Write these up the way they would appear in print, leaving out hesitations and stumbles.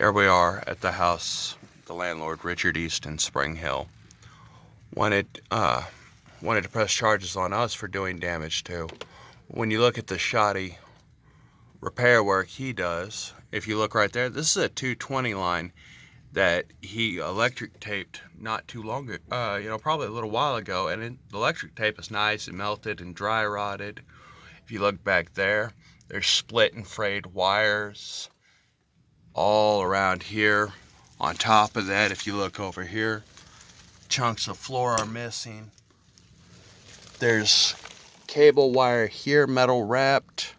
Here we are at the house the landlord, Richard East in Spring Hill, wanted to press charges on us for doing damage to. When you look at the shoddy repair work he does, if you look right there, this is a 220 line that he electric taped not too long ago, probably a little while ago, and the electric tape is nice and melted and dry rotted. If you look back there, there's split and frayed wires all around here. On top of that, if you look over here, chunks of floor are missing. There's cable wire here, metal wrapped.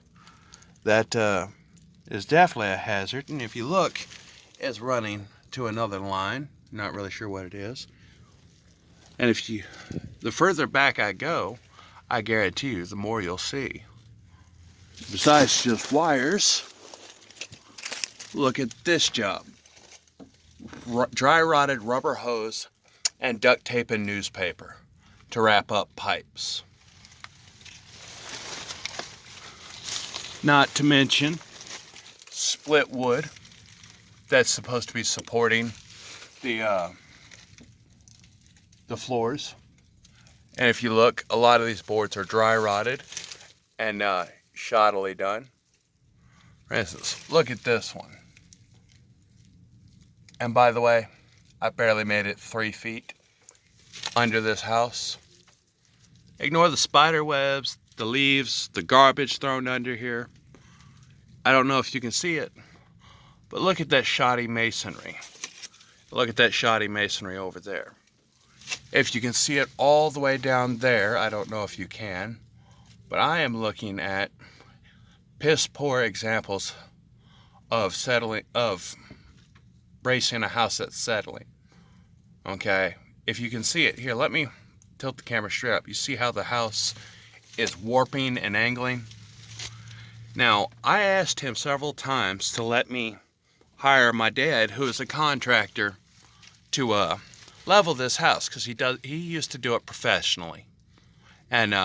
That is definitely a hazard. And if you look, it's running to another line. Not really sure what it is. And the further back I go, I guarantee you, the more you'll see. Besides just wires, look at this job. Dry rotted rubber hose and duct tape and newspaper to wrap up pipes. Not to mention split wood that's supposed to be supporting the floors. And if you look, a lot of these boards are dry rotted and shoddily done. For instance, look at this one. And by the way, I barely made it 3 feet under this house. Ignore the spider webs, the leaves, the garbage thrown under here. I don't know if you can see it, but look at that shoddy masonry. Look at that shoddy masonry over there. If you can see it all the way down there, I don't know if you can, but I am looking at piss poor examples of bracing a house that's settling. Okay, if you can see it here, let me tilt the camera straight up. You see how the house is warping and angling? Now, I asked him several times to let me hire my dad, who is a contractor, to level this house, because he used to do it professionally. And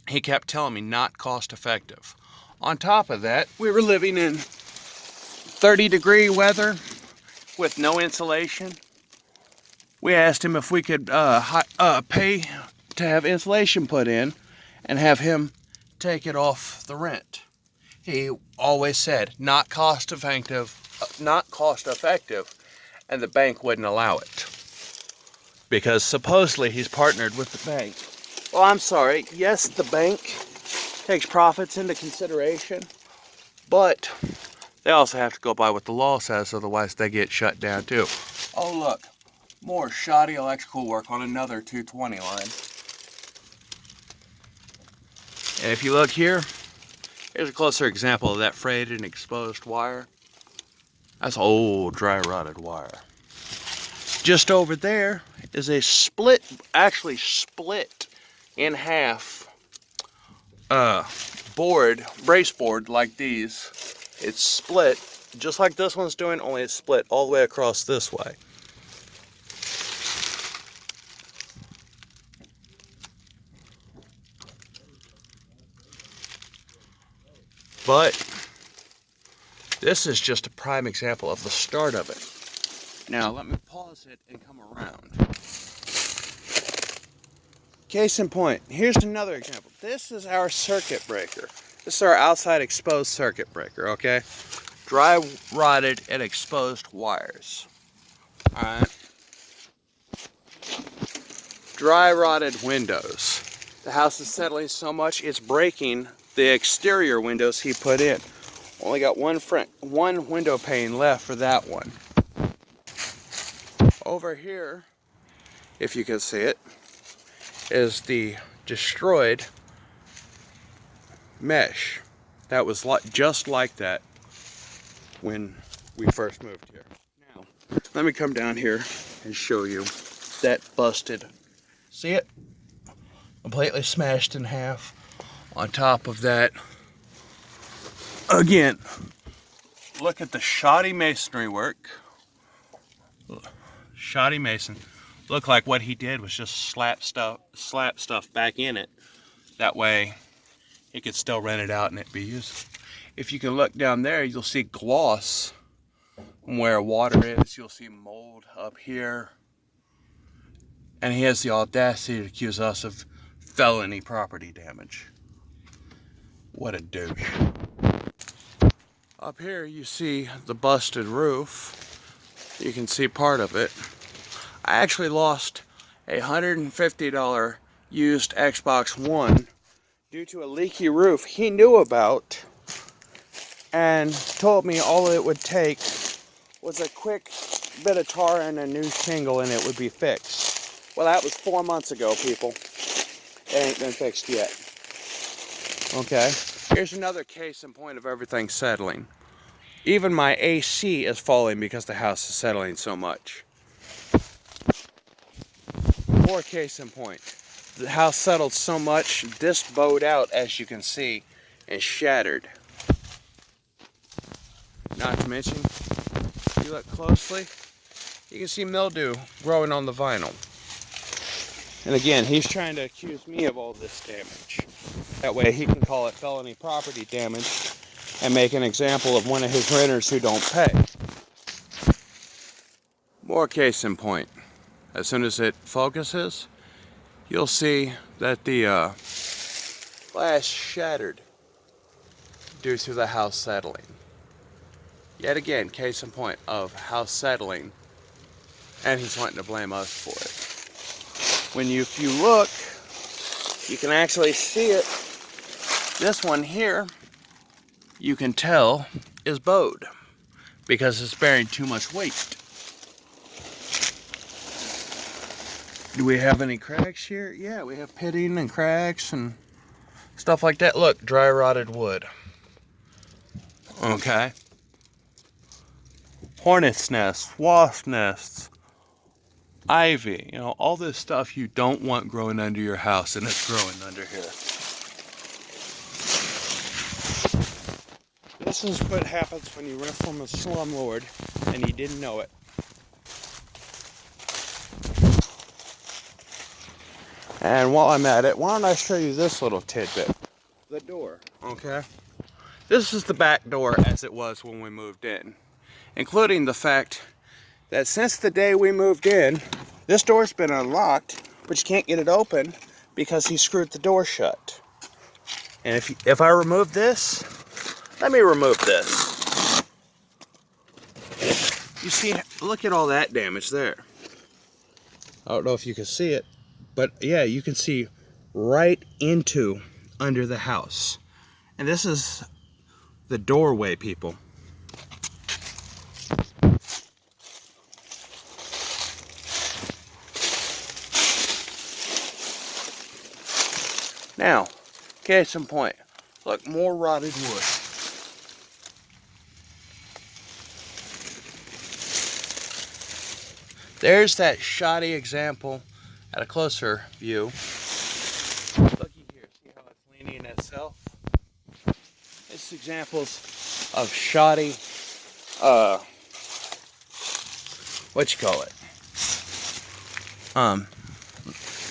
he kept telling me not cost effective. On top of that, we were living in 30-degree weather with no insulation. We asked him if we could pay to have insulation put in and have him take it off the rent. He always said not cost effective, and the bank wouldn't allow it because supposedly he's partnered with the bank. Well, I'm sorry. Yes, the bank takes profits into consideration, but they also have to go by what the law says, otherwise they get shut down too. Oh look, more shoddy electrical work on another 220 line. And if you look here, here's a closer example of that frayed and exposed wire. That's old dry rotted wire. Just over there is a actually split in half brace board like these. It's split, just like this one's doing, only it's split all the way across this way. But this is just a prime example of the start of it. Now let me pause it and come around. Case in point, here's another example. This is our circuit breaker. This is our outside exposed circuit breaker, okay? Dry rotted and exposed wires. Alright. Dry rotted windows. The house is settling so much it's breaking the exterior windows he put in. Only got one window pane left for that one. Over here, if you can see it, is the destroyed mesh. That was just like that when we first moved here. Now, let me come down here and show you that busted. See it? Completely smashed in half. On top of that, again, look at the shoddy masonry work. Shoddy mason. Looked like what he did was just slap stuff back in it. That way he could still rent it out and it be used. If you can look down there, you'll see gloss Where water is, you'll see mold up here. And he has the audacity to accuse us of felony property damage. What a douche. Up here you see the busted roof. You can see part of it. I actually lost a $150 used Xbox One due to a leaky roof he knew about and told me all it would take was a quick bit of tar and a new shingle and it would be fixed. Well, that was 4 months ago, people. It ain't been fixed yet. Okay, here's another case in point of everything settling. Even my AC is falling because the house is settling so much. More case in point. The house settled so much, this bowed out, as you can see, and shattered. Not to mention, if you look closely, you can see mildew growing on the vinyl. And again, he's trying to accuse me of all this damage. That way he can call it felony property damage and make an example of one of his renters who don't pay. More case in point. As soon as it focuses, you'll see that the glass shattered due to the house settling. Yet again, case in point of house settling, and he's wanting to blame us for it. If you look, you can actually see it. This one here, you can tell, is bowed because it's bearing too much weight. Do we have any cracks here? Yeah, we have pitting and cracks and stuff like that. Look, dry rotted wood. Okay. Hornet's nests, wasp nests, ivy, all this stuff you don't want growing under your house, and it's growing under here. This is what happens when you rent from a slumlord and you didn't know it. And while I'm at it, why don't I show you this little tidbit? The door, okay? This is the back door as it was when we moved in, including the fact that since the day we moved in, this door's been unlocked, but you can't get it open because he screwed the door shut. And if I remove this, let me remove this. You see, look at all that damage there. I don't know if you can see it, but yeah, you can see right into under the house. And this is the doorway, people. Now, case in point, look, more rotted wood. There's that shoddy example at a closer view. Looky here, see how it's leaning itself? It's examples of shoddy,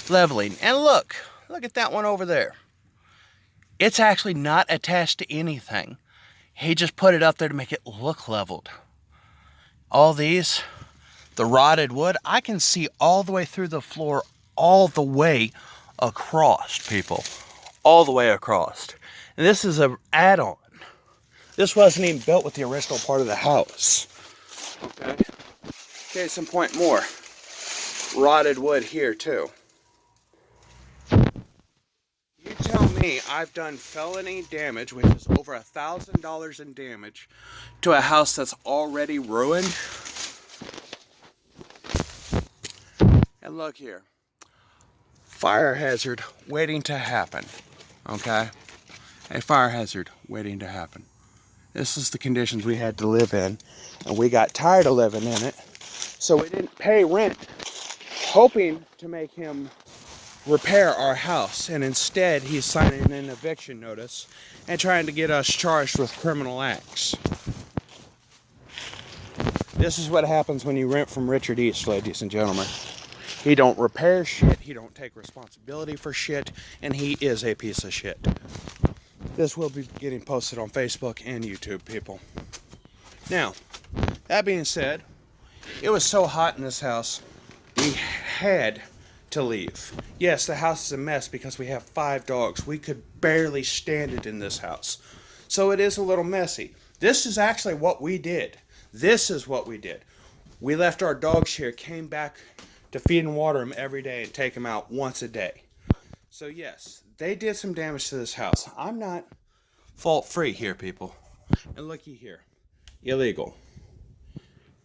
leveling. And look at that one over there. It's actually not attached to anything. He just put it up there to make it look leveled. All these, the rotted wood, I can see all the way through the floor, all the way across, people. All the way across. And this is an add-on. This wasn't even built with the original part of the house. Okay. Case in point more. Rotted wood here too. You tell me I've done felony damage, which is over $1,000 in damage, to a house that's already ruined. And look here. Fire hazard waiting to happen. Okay? A fire hazard waiting to happen. This is the conditions we had to live in, and we got tired of living in it, so we didn't pay rent, hoping to make him repair our house, and instead he's signing an eviction notice and trying to get us charged with criminal acts. This is what happens when you rent from Richard East, ladies and gentlemen. He don't repair shit, he don't take responsibility for shit, and he is a piece of shit. This will be getting posted on Facebook and YouTube, people. Now, That being said, it was so hot in this house, we had to leave. Yes, the house is a mess because we have 5 dogs. We could barely stand it in this house. So it is a little messy. This is actually what we did. This is what we did. We left our dogs here, came back to feed and water them every day and take them out once a day. So yes, they did some damage to this house. I'm not fault-free here, people. And looky here. Illegal.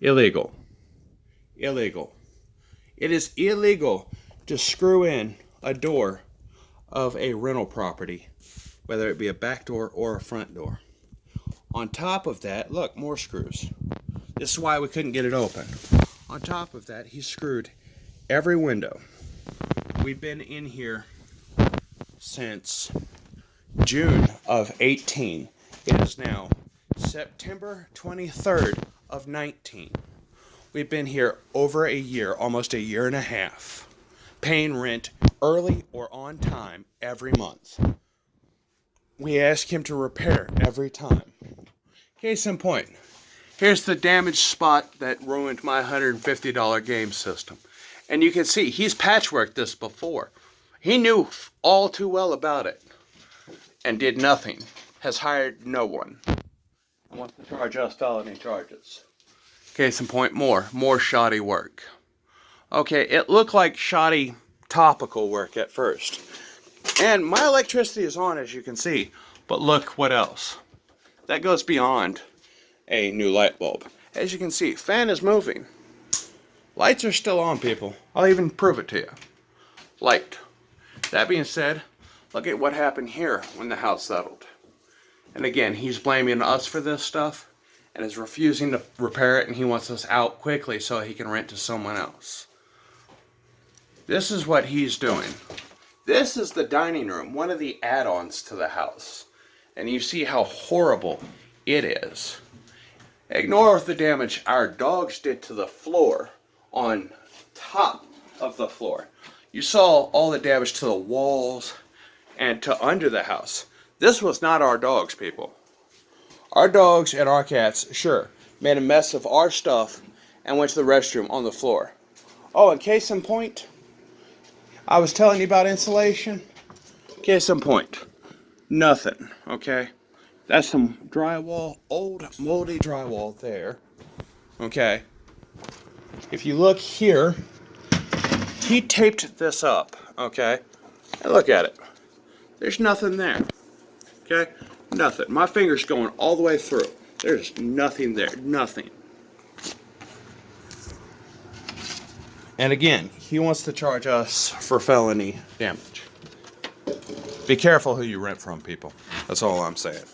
Illegal. Illegal. It is illegal to screw in a door of a rental property, whether it be a back door or a front door. On top of that, look, more screws. This is why we couldn't get it open. On top of that, he screwed every window. We've been in here since June of 18. It is now September 23rd of 19. We've been here over a year, almost a year and a half, paying rent early or on time every month. We ask him to repair every time. Case in point, here's the damaged spot that ruined my $150 game system. And you can see he's patchworked this before. He knew all too well about it and did nothing. Has hired no one. And wants to charge us felony charges. Case in point, more shoddy work. Okay, it looked like shoddy topical work at first. And my electricity is on, as you can see. But look what else. That goes beyond a new light bulb. As you can see, fan is moving. Lights are still on, people. I'll even prove it to you. Light. That being said, look at what happened here when the house settled. And again, he's blaming us for this stuff and is refusing to repair it, and he wants us out quickly so he can rent to someone else. This is what he's doing. This is the dining room, one of the add-ons to the house. And you see how horrible it is. Ignore the damage our dogs did to the floor on top of the floor. You saw all the damage to the walls and to under the house. This was not our dogs, people. Our dogs and our cats, sure, made a mess of our stuff and went to the restroom on the floor. Oh, and case in point, I was telling you about insulation. Case in point, nothing, okay? That's some drywall, old moldy drywall there, okay? If you look here, he taped this up, okay? And look at it. There's nothing there, okay? Nothing. My finger's going all the way through. There's nothing there. Nothing. And again, he wants to charge us for felony damage. Be careful who you rent from, people. That's all I'm saying.